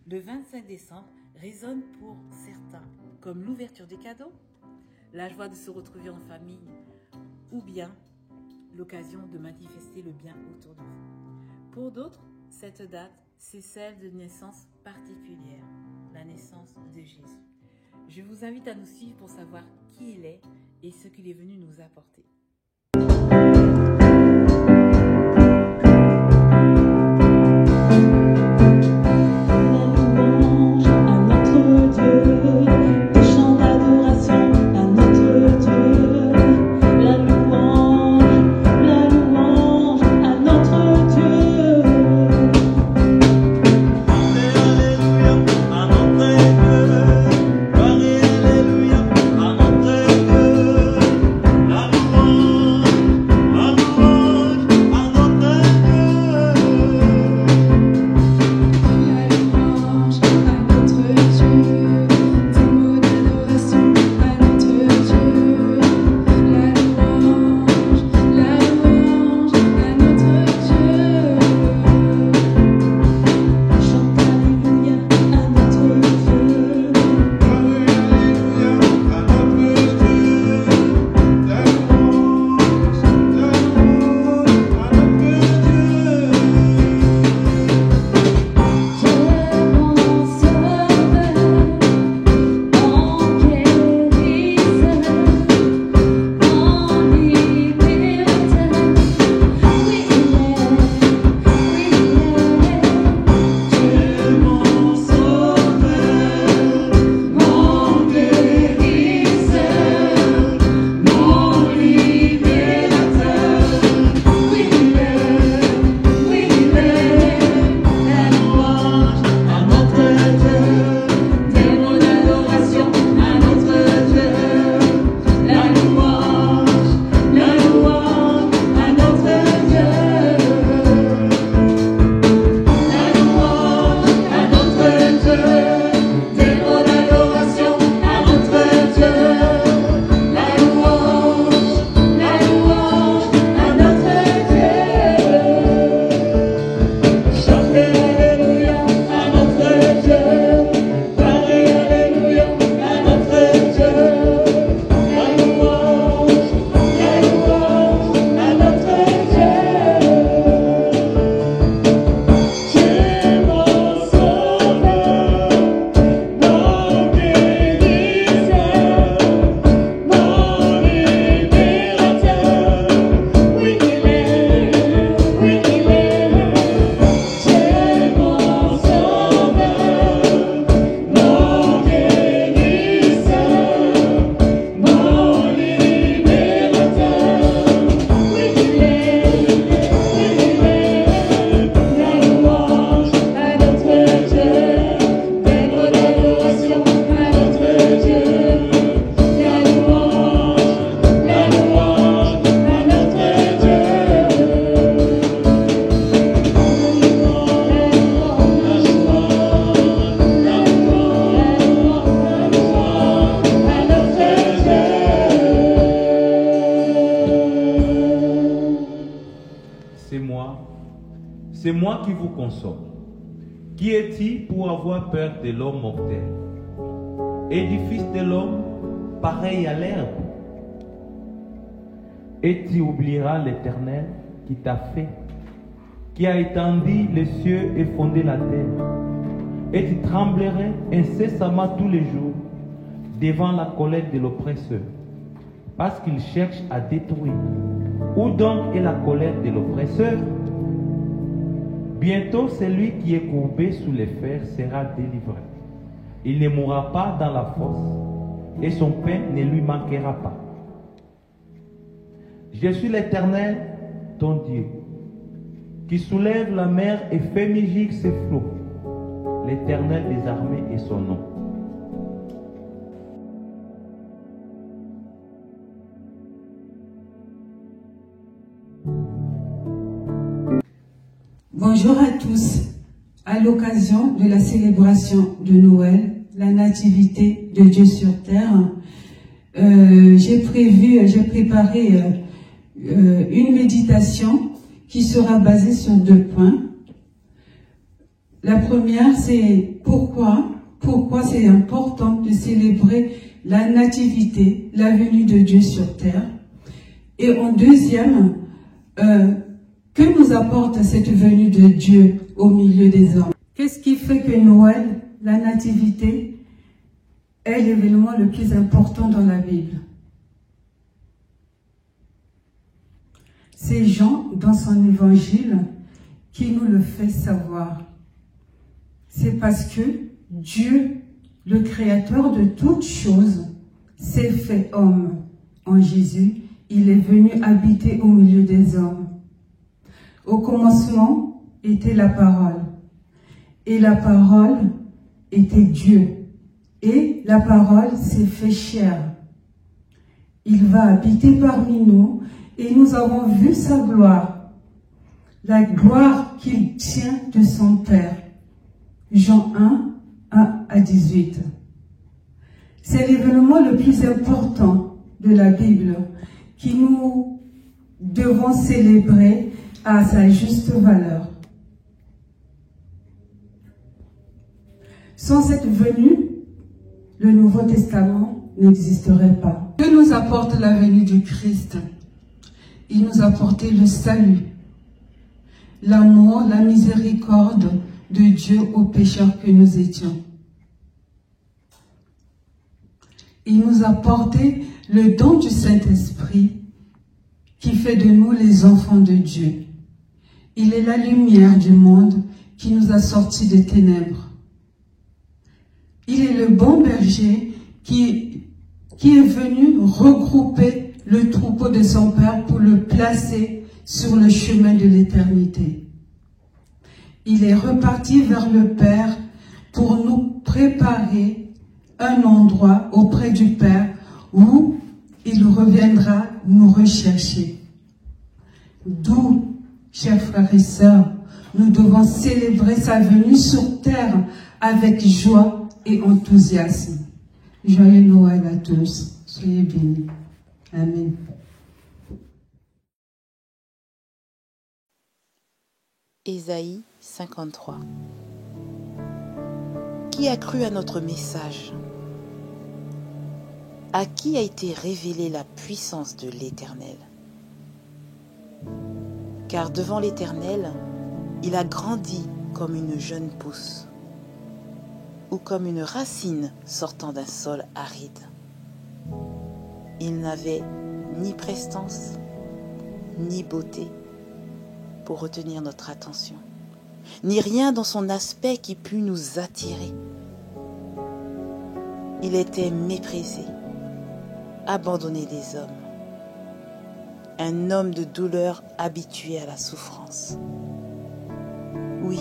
Le 25 décembre résonne pour certains comme l'ouverture des cadeaux, la joie de se retrouver en famille ou bien l'occasion de manifester le bien autour de vous. Pour d'autres, cette date, c'est celle de naissance particulière, la naissance de Jésus. Je vous invite à nous suivre pour savoir qui il est et ce qu'il est venu nous apporter. C'est moi qui vous console. Qui est-il pour avoir peur de l'homme mortel? Édifice de l'homme, pareil à l'herbe. Et tu oublieras l'Éternel qui t'a fait, qui a étendu les cieux et fondé la terre. Et tu tremblerais incessamment tous les jours devant la colère de l'oppresseur, parce qu'il cherche à détruire. Où donc est la colère de l'oppresseur? Bientôt celui qui est courbé sous les fers sera délivré. Il ne mourra pas dans la fosse, et son pain ne lui manquera pas. Je suis l'Éternel, ton Dieu, qui soulève la mer et fait mugir ses flots. L'Éternel des armées est son nom. Bonjour à tous. À l'occasion de la célébration de Noël, la nativité de Dieu sur terre, j'ai préparé une méditation qui sera basée sur 2 points. La première, c'est pourquoi c'est important de célébrer la nativité, la venue de Dieu sur terre. Et en deuxième, que nous apporte cette venue de Dieu au milieu des hommes? Qu'est-ce qui fait que Noël, la nativité, est l'événement le plus important dans la Bible? C'est Jean, dans son évangile, qui nous le fait savoir. C'est parce que Dieu, le créateur de toutes choses, s'est fait homme en Jésus. Il est venu habiter au milieu des hommes. Au commencement était la parole. Et la parole était Dieu. Et la parole s'est fait chair. Il va habiter parmi nous et nous avons vu sa gloire. La gloire qu'il tient de son Père. Jean 1, 1 à 18. C'est l'événement le plus important de la Bible qui nous devons célébrer à sa juste valeur. Sans cette venue, le Nouveau Testament n'existerait pas. Que nous apporte la venue du Christ? Il nous a apporté le salut, l'amour, la miséricorde de Dieu aux pécheurs que nous étions. Il nous a apporté le don du Saint-Esprit qui fait de nous les enfants de Dieu. Il est la lumière du monde qui nous a sortis des ténèbres. Il est le bon berger qui est venu regrouper le troupeau de son Père pour le placer sur le chemin de l'éternité. Il est reparti vers le Père pour nous préparer un endroit auprès du Père où il reviendra nous rechercher. D'où, chers frères et sœurs, nous devons célébrer sa venue sur terre avec joie et enthousiasme. Joyeux Noël à tous. Soyez bénis. Amen. Ésaïe 53. Qui a cru à notre message? À qui a été révélée la puissance de l'Éternel? Car devant l'Éternel, il a grandi comme une jeune pousse, ou comme une racine sortant d'un sol aride. Il n'avait ni prestance, ni beauté pour retenir notre attention, ni rien dans son aspect qui pût nous attirer. Il était méprisé, abandonné des hommes, un homme de douleur habitué à la souffrance. Oui,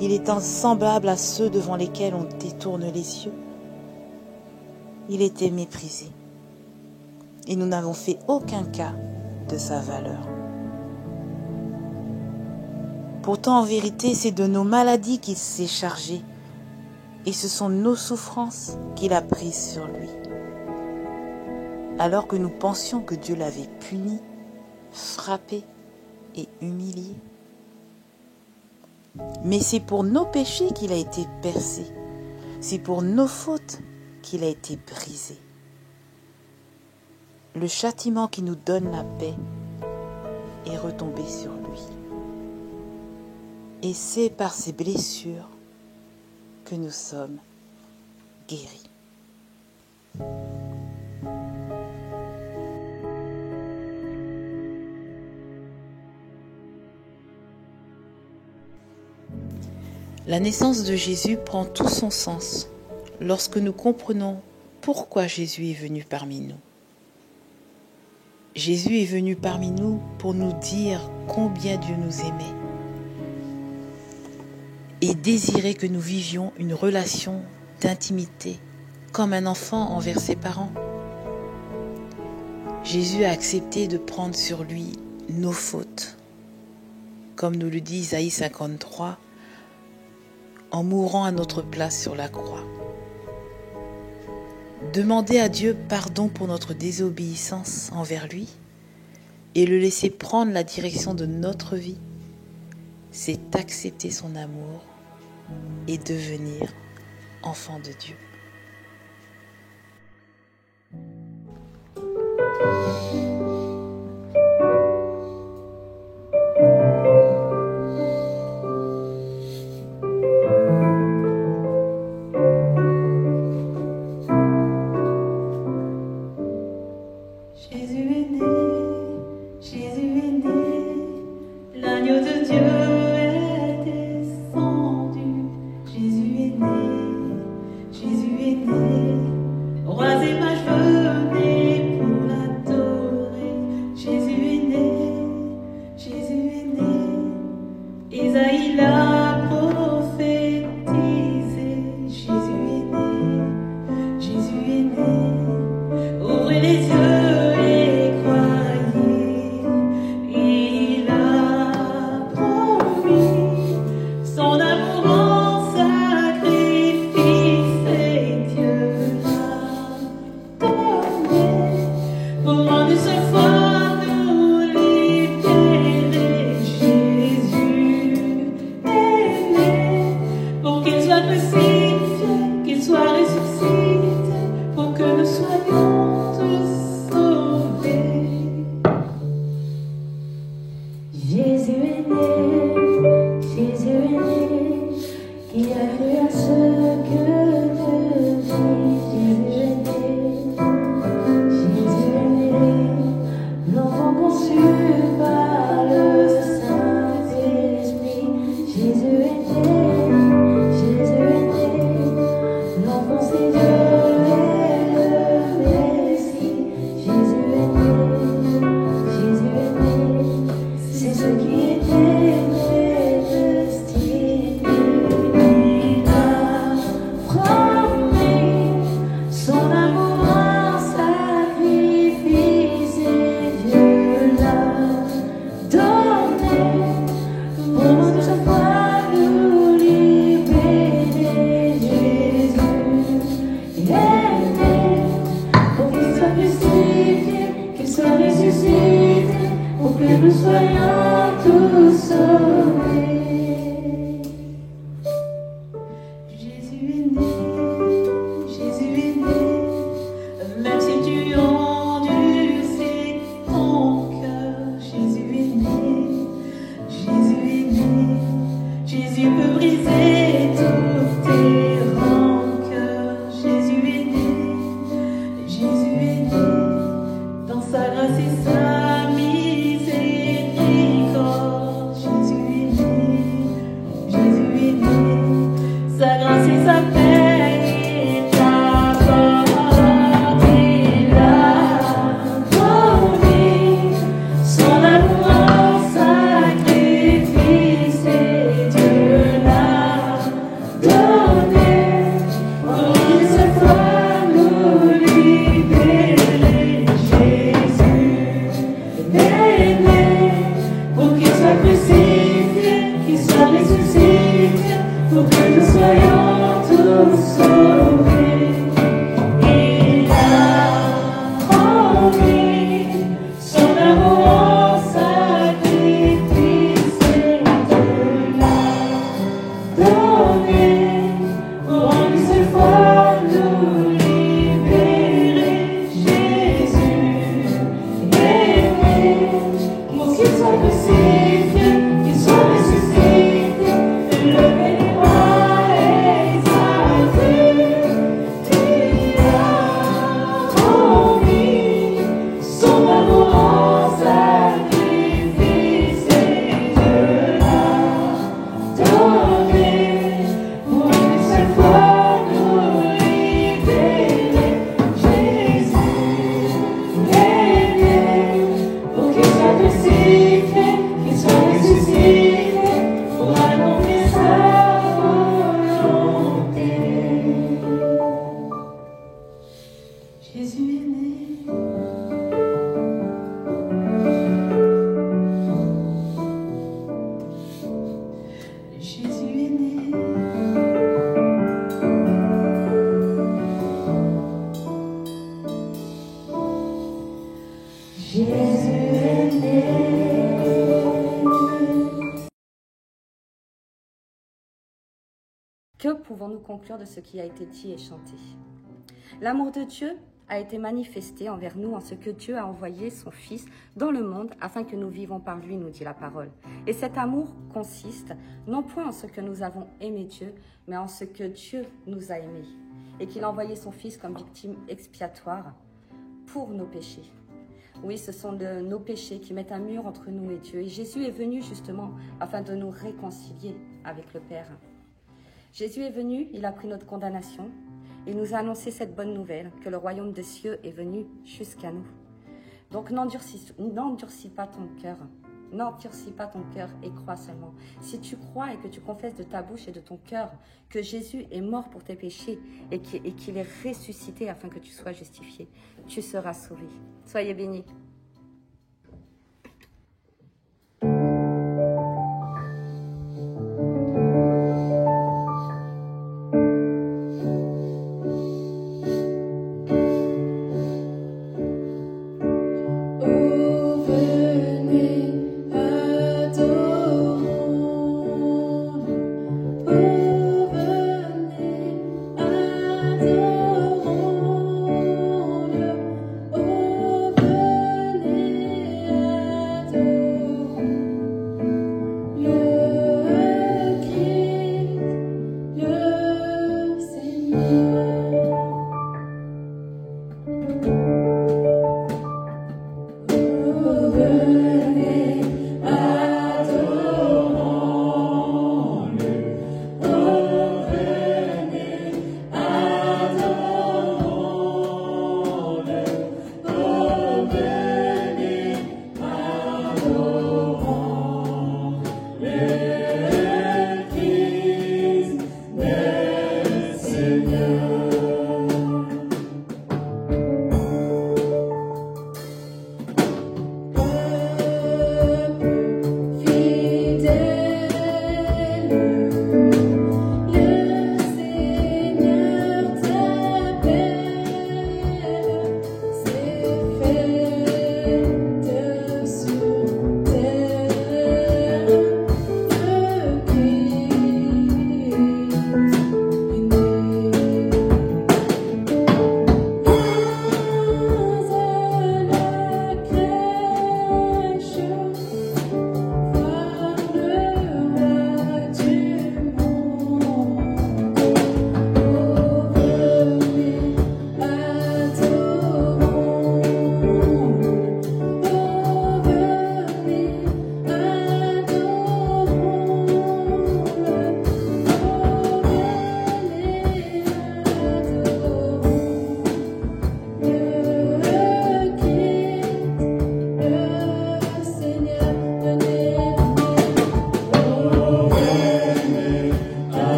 il est semblable à ceux devant lesquels on détourne les yeux. Il était méprisé, et nous n'avons fait aucun cas de sa valeur. Pourtant, en vérité, c'est de nos maladies qu'il s'est chargé, et ce sont nos souffrances qu'il a prises sur lui. Alors que nous pensions que Dieu l'avait puni, frappé et humilié. Mais c'est pour nos péchés qu'il a été percé, c'est pour nos fautes qu'il a été brisé. Le châtiment qui nous donne la paix est retombé sur lui. Et c'est par ses blessures que nous sommes guéris. La naissance de Jésus prend tout son sens lorsque nous comprenons pourquoi Jésus est venu parmi nous. Jésus est venu parmi nous pour nous dire combien Dieu nous aimait et désirait que nous vivions une relation d'intimité comme un enfant envers ses parents. Jésus a accepté de prendre sur lui nos fautes, comme nous le dit Isaïe 53, en mourant à notre place sur la croix. Demander à Dieu pardon pour notre désobéissance envers lui et le laisser prendre la direction de notre vie, c'est accepter son amour et devenir enfant de Dieu. Sa grâce et sa miséricorde, Jésus Que pouvons-nous conclure de ce qui a été dit et chanté? L'amour de Dieu a été manifesté envers nous en ce que Dieu a envoyé son Fils dans le monde afin que nous vivons par lui, nous dit la parole. Et cet amour consiste non point en ce que nous avons aimé Dieu, mais en ce que Dieu nous a aimés et qu'il a envoyé son Fils comme victime expiatoire pour nos péchés. Oui, ce sont nos péchés qui mettent un mur entre nous et Dieu. Et Jésus est venu justement afin de nous réconcilier avec le Père. Jésus est venu, il a pris notre condamnation. Il nous a annoncé cette bonne nouvelle, que le royaume des cieux est venu jusqu'à nous. Donc n'endurcis pas ton cœur. N'endurcis pas ton cœur et crois seulement. Si tu crois et que tu confesses de ta bouche et de ton cœur que Jésus est mort pour tes péchés et qu'il est ressuscité afin que tu sois justifié, tu seras sauvé. Soyez bénis. Adorons-le,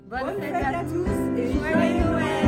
Bonne fête à tous et joyeux Noël!